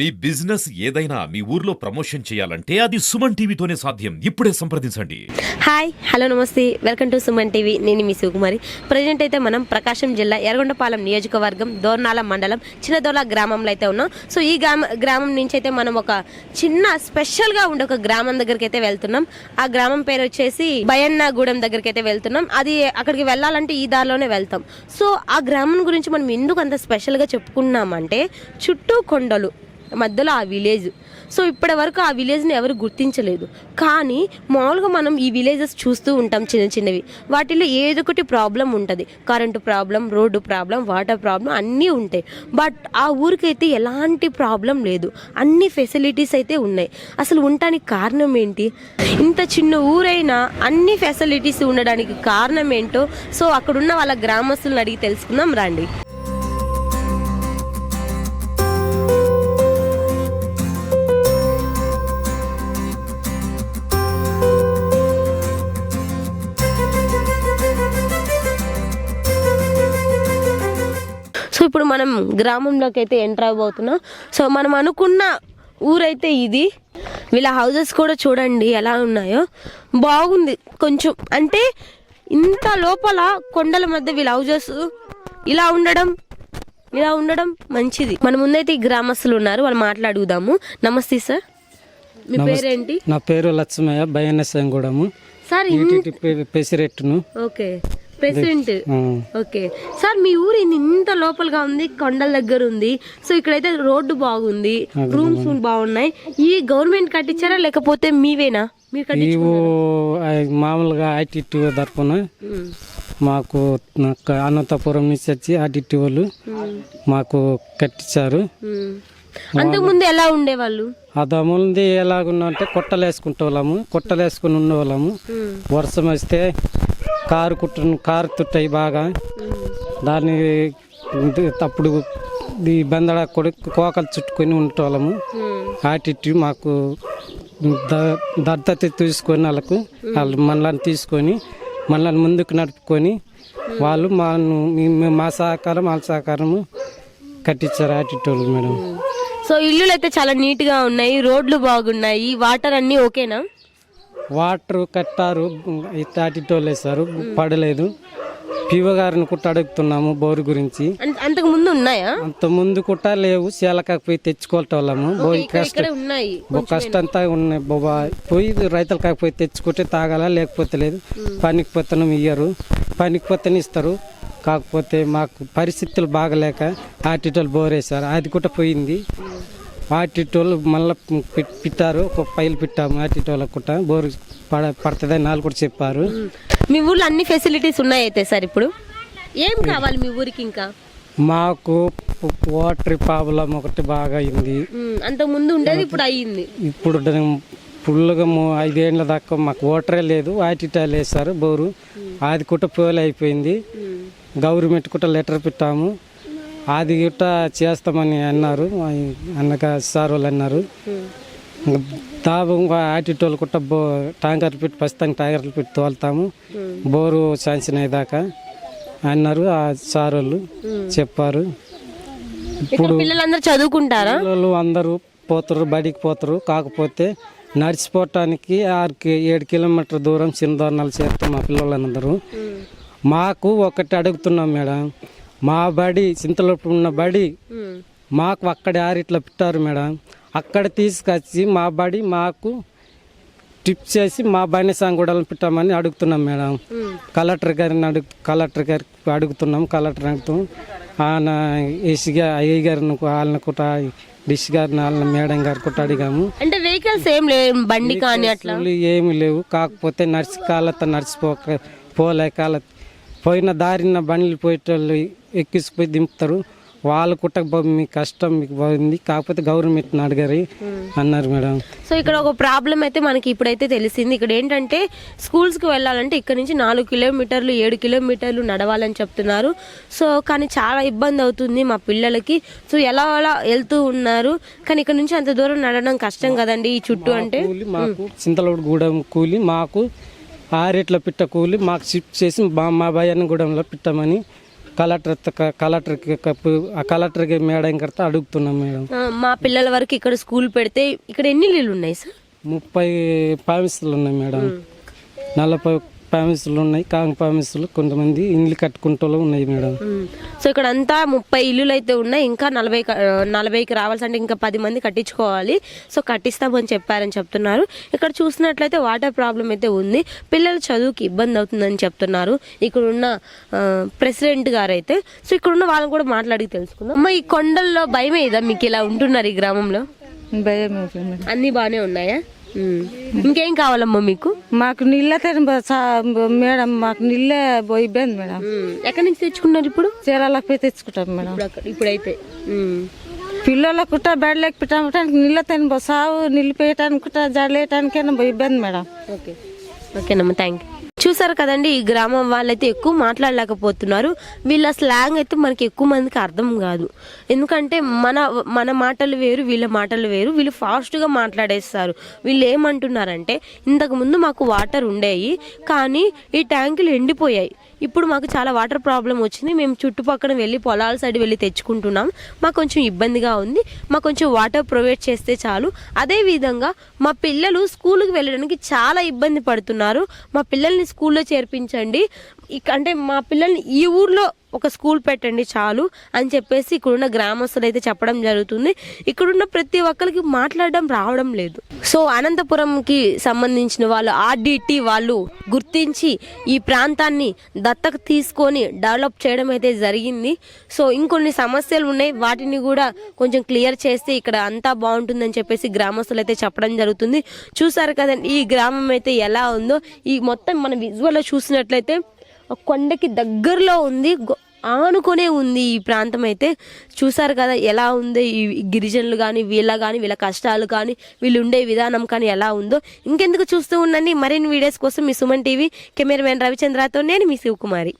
మీ business ఏదైనా మీ ఊర్లో promotion చేయాలంటే అది సుమన్ టీవీతోనే సాధ్యం. ఇప్పుడే సంప్రదించండి. హాయ్ హలో నమస్తే, వెల్కమ్ టు సుమన్ టీవీ. నేను మీ శివకుమారి. ప్రజెంట్ అయితే మనం ప్రకాశం జిల్లా ఎర్రగొండపాలెం నియోజకవర్గం దోర్నాల మండలం చిన్నదోర్ల గ్రామంలో అయితే ఉన్నాం. సో ఈ గ్రామం నుంచి అయితే మనం ఒక చిన్న స్పెషల్గా ఉండే ఒక గ్రామం దగ్గరికి అయితే వెళ్తున్నాం. ఆ గ్రామం పేరు వచ్చేసి బయన్నగూడెం దగ్గరికి అయితే వెళ్తున్నాం. అది అక్కడికి వెళ్ళాలంటే ఈ దారిలోనే వెళ్తాం. సో ఆ గ్రామం గురించి మనం ఎందుకు అంత స్పెషల్గా చెప్పుకున్నామంటే చుట్టూ కొండలు మధ్యలో ఆ విలేజ్. సో ఇప్పటి వరకు ఆ విలేజ్ని ఎవరు గుర్తించలేదు. కానీ మామూలుగా మనం ఈ విలేజెస్ చూస్తూ ఉంటాం, చిన్న చిన్నవి. వాటిలో ఏదో ఒకటి ప్రాబ్లం ఉంటుంది. Current problem, road problem, water problem అన్నీ ఉంటాయి. బట్ ఆ ఊరికైతే ఎలాంటి ప్రాబ్లం లేదు, అన్ని ఫెసిలిటీస్ అయితే ఉన్నాయి. అసలు ఉండటానికి కారణం ఏంటి? ఇంత చిన్న ఊరైనా అన్ని ఫెసిలిటీస్ ఉండడానికి కారణం ఏంటో సో అక్కడున్న వాళ్ళ గ్రామస్తులను అడిగి తెలుసుకుందాం రండి. సో ఇప్పుడు మనం గ్రామంలోకి అయితే ఎంటర్ అవబోతున్నాం. సో మనం అనుకున్న ఊరైతే ఇది. వీళ్ళ హౌజెస్ కూడా చూడండి ఎలా ఉన్నాయో, బాగుంది. కొంచెం అంటే ఇంత లోపల కొండల మధ్య వీళ్ళ హౌజెస్ ఇలా ఉండడం మంచిది. మన ముందైతే ఈ గ్రామస్తులు ఉన్నారు, వాళ్ళు మాట్లాడుదాము. నమస్తే సార్, మీ పేరేంటి? నా పేరు లక్ష్మయ్య, బయన్నసంగూడము సార్. పెసిరెట్టును. Okay, president. ఓకే సార్, మీ ఊరు ఇంత లోపలగా ఉంది, కొండల దగ్గర ఉంది. సో ఇక్కడైతే రోడ్డు బాగుంది, రూమ్స్ బాగున్నాయి. ఈ గవర్నమెంట్ కట్టించారా లేకపోతే మీవేనా? మీరు కట్టించారు? మామూలుగా ఐటీటీ తరపున మాకు అనంతపురం నుంచి వచ్చి ఐటీటీ వాళ్ళు మాకు కట్టించారు. అంతకుముందు ఎలా ఉండేవాళ్ళు? ముందు ఎలాగున్నా అంటే కొట్టలేసుకుని ఉండేవాళ్ళము. వర్షం వస్తే కారు తుట్టాయి బాగా. దాన్ని అప్పుడు ఈ బందడ కొడుకు కోకలు చుట్టుకొని ఉండేవాళ్ళము. ఆటిట్టు మాకు దత్తత తీసుకొని వాళ్ళు మనల్ని తీసుకొని మనల్ని ముందుకు నడుపుకొని వాళ్ళు మా సహకారం వాళ్ళ సహకారము కట్టించారు ఆటిట్టు మేడం. సో ఇల్లులు అయితే చాలా నీట్ గా ఉన్నాయి, రోడ్లు బాగున్నాయి, వాటర్ అన్ని ఓకేనా? వాటర్ కట్టారు, తాటిటోళ్ళు వేసారు, పడలేదు. పివ గారిని కుట్ట అడుగుతున్నాము బోరు గురించి. అంతకు ముందు ఉన్నాయా? అంత ముందు కుట్ట లేవు, చేలకాకు పోయి తెచ్చుకోవటము. బోయి కష్టంతా ఉన్నాయి. పోయి రైతులు కాకపోయి తెచ్చుకుంటే తాగాల, లేకపోతే లేదు. పనికి పోతనం ఇయ్యరు, పనికి పోతనే ఇస్తారు. కాకపోతే మాకు పరిస్థితులు బాగలేక ఆటిటోళ్ళు బోర్ వేసారు, అది కూడా పోయింది. ఆటిటోళ్ళు మళ్ళీ పెట్టారు, ఒక పైలు పెట్టాము. ఆటిటోళ్ళ కూడా బోరు పడుతుందని వాళ్ళు కూడా చెప్పారు. మీ ఊర్లో అన్ని ఫెసిలిటీస్ ఉన్నాయి అయితే సార్. ఇప్పుడు ఏం కావాలి మీ ఊరికి? ఇంకా మాకు వాటర్ ప్రాబ్లం ఒకటి బాగా అయింది. అంతకు ముందు ఉండేది, ఇప్పుడు అయ్యింది. ఇప్పుడు ఫుల్గా 5 ఏళ్ళ దాకా మాకు వాటరే లేదు. ఆటిటాలు వేసారు బోరు, అది కూడా పోలు అయిపోయింది. గవర్నమెంట్ కూడా లెటర్ పెట్టాము, అది కూడా చేస్తామని అన్నారు. అన్నగా సార్ వాళ్ళు అన్నారు. దాబా ఆటిటోళ్ళు కూడా ట్యాంకర్ పెట్టి ప్రస్తుతానికి ట్యాంకర్లు పెట్టి తోలుతాము, బోరు శాంక్షన్ అయ్యేదాకా అన్నారు ఆ సార్ వాళ్ళు చెప్పారు. ఇప్పుడు పిల్లలందరూ చదువుకుంటారా? పిల్లలు అందరూ పోతారు, బడికి పోతారు. కాకపోతే నడిచిపోవటానికి 6-7 కిలోమీటర్ దూరం చిన్నదోర్నాలు చేస్తాం మా పిల్లలందరూ. మాకు ఒకటి అడుగుతున్నాం మేడం, మా బడి చింతలోపు ఉన్న బడి మాకు అక్కడ ఇట్లా పెట్టారు మేడం. అక్కడ తీసుకొచ్చి మా బడి మాకు టిప్ చేసి మా బైనసాంగూడలను పెట్టామని అడుగుతున్నాం మేడం. కలెక్టర్ గారిని అడుగుతున్నాం. కలెక్టర్ అడుగుతాం, ఆయన అయ్య గారిని వాళ్ళని కూడా డిష్ గారిని వాళ్ళని మేడం గారు కూడా అడిగాము. అంటే వెహికల్స్ ఏం లేవు, బండి కానీ అట్లా ఏమి లేవు. కాకపోతే పోలేక పోయిన దారిన బండ్లు పోయేటోళ్ళు ఎక్కిసిపోయి దింపుతారు. వాళ్ళు కూడా మీ కష్టం మీకు బాగుంది, కాకపోతే గవర్నమెంట్ని అడిగారు అన్నారు మేడం. సో ఇక్కడ ఒక ప్రాబ్లం అయితే మనకి ఇప్పుడైతే తెలిసింది. ఇక్కడ ఏంటంటే స్కూల్స్కి వెళ్ళాలంటే ఇక్కడ నుంచి 4 కిలోమీటర్లు 7 కిలోమీటర్లు నడవాలని చెప్తున్నారు. సో కానీ చాలా ఇబ్బంది అవుతుంది మా పిల్లలకి. సో ఎలా వెళ్తూ ఉన్నారు, కానీ ఇక్కడ నుంచి అంత దూరం నడవడం కష్టం కదండి ఈ చుట్టూ. అంటే మాకు చింతలగూడెం కూలి, మాకు 6 పిట్ట కూలి మాకు షిఫ్ట్ చేసి మా బయన్నగూడెంలో పెట్టమని కలెక్టర్కి మేడం కడితే అడుగుతున్నాం మేడం. మా పిల్లల వరకు ఇక్కడ స్కూల్ పెడితే ఇక్కడ ఎన్ని ఇల్లులు ఉన్నాయి సార్? 30 ఫ్యామిలీలు ఉన్నాయి మేడం. 40 ఫ్యామిలీలు ఉన్నాయి. కాంగ్ ఫ్యామిలీలు కొంతమంది ఇండ్లు కట్టుకుంటూ ఉన్నాయి మేడం. సో ఇక్కడ అంతా 30 ఇల్లులు అయితే ఉన్నాయి. ఇంకా 40కి రావాల్సి అంటే ఇంకా 10 మంది కట్టించుకోవాలి. సో కట్టిస్తామని చెప్పారని చెప్తున్నారు. ఇక్కడ చూసినట్లయితే వాటర్ ప్రాబ్లం అయితే ఉంది. పిల్లల చదువుకి ఇబ్బంది అవుతుందని చెప్తున్నారు ఇక్కడ ఉన్న ప్రెసిడెంట్ గారు అయితే. సో ఇక్కడ ఉన్న వాళ్ళని కూడా మాట్లాడి తెలుసుకుందాం. అమ్మ, ఈ కొండల్లో భయమే ఇదా మీకు ఇలా ఉంటున్నారు ఈ గ్రామంలో? అన్ని బాగానే ఉన్నాయా? ఇంకేం కావాలమ్మా మీకు? మాకు నీళ్ళతే మేడం, మాకు నీళ్ళే ఇబ్బంది మేడం. ఎక్కడి నుంచి తెచ్చుకున్నారు ఇప్పుడు? చీరాలకు పోయి తెచ్చుకుంటాం మేడం. ఇప్పుడైతే పిల్లలకు కుట్ట బెడ్లకి పెట్టడానికి నీళ్ళతే సాగు నీళ్ళు వేయటానికి కుట్ట జడలేయటానికైనా ఇబ్బంది మేడం. ఓకేనమ్మా, థ్యాంక్ యూ. చూసారు కదండి, ఈ గ్రామం వాళ్ళైతే ఎక్కువ మాట్లాడలేకపోతున్నారు. వీళ్ళ స్లాంగ్ అయితే మనకి ఎక్కువ మందికి అర్థం కాదు. ఎందుకంటే మన మాటలు వేరు, వీళ్ళ మాటలు వేరు. వీళ్ళు ఫాస్ట్గా మాట్లాడేస్తారు. వీళ్ళు ఏమంటున్నారంటే, ఇంతకుముందు మాకు వాటర్ ఉండేవి కానీ ఈ ట్యాంకులు ఎండిపోయాయి. ఇప్పుడు మాకు చాలా వాటర్ ప్రాబ్లం వచ్చింది. మేము చుట్టుపక్కల వెళ్ళి పొలాల సైడ్ వెళ్ళి తెచ్చుకుంటున్నాం. మాకు కొంచెం ఇబ్బందిగా ఉంది. మాకు కొంచెం వాటర్ ప్రొవైడ్ చేస్తే చాలు. అదేవిధంగా మా పిల్లలు స్కూల్కి వెళ్ళడానికి చాలా ఇబ్బంది పడుతున్నారు. మా పిల్లల్ని స్కూల్లో చేర్పించండి, అంటే మా పిల్లల్ని ఈ ఊర్లో ఒక స్కూల్ పెట్టండి చాలు అని చెప్పేసి ఇక్కడున్న గ్రామస్తులు అయితే చెప్పడం జరుగుతుంది. ఇక్కడున్న ప్రతి ఒక్కరికి మాట్లాడడం రావడం లేదు. సో అనంతపురంకి సంబంధించిన వాళ్ళు, ఆర్డిటి వాళ్ళు గుర్తించి ఈ ప్రాంతాన్ని దత్తత తీసుకొని డెవలప్ చేయడం అయితే జరిగింది. సో ఇంకొన్ని సమస్యలు ఉన్నాయి, వాటిని కూడా కొంచెం క్లియర్ చేస్తే ఇక్కడ అంతా బాగుంటుందని చెప్పేసి గ్రామస్తులు అయితే చెప్పడం జరుగుతుంది. చూసారు కదండి ఈ గ్రామం అయితే ఎలా ఉందో. ఈ మొత్తం మన విజువల్లో చూసినట్లయితే కొండకి దగ్గరలో ఉంది, ఆనుకునే ఉంది ఈ ప్రాంతం అయితే. చూసారు కదా ఎలా ఉందో ఈ గిరిజనులు కానీ వీళ్ళ కష్టాలు కానీ వీళ్ళు ఉండే విధానం కానీ ఎలా ఉందో. ఇంకెందుకు చూస్తూ ఉండండి. మరిన్ని వీడియోస్ కోసం మీ సుమన్ టీవీ కెమెరామెన్ రవిచంద్రతో నేను మీ శివకుమారి.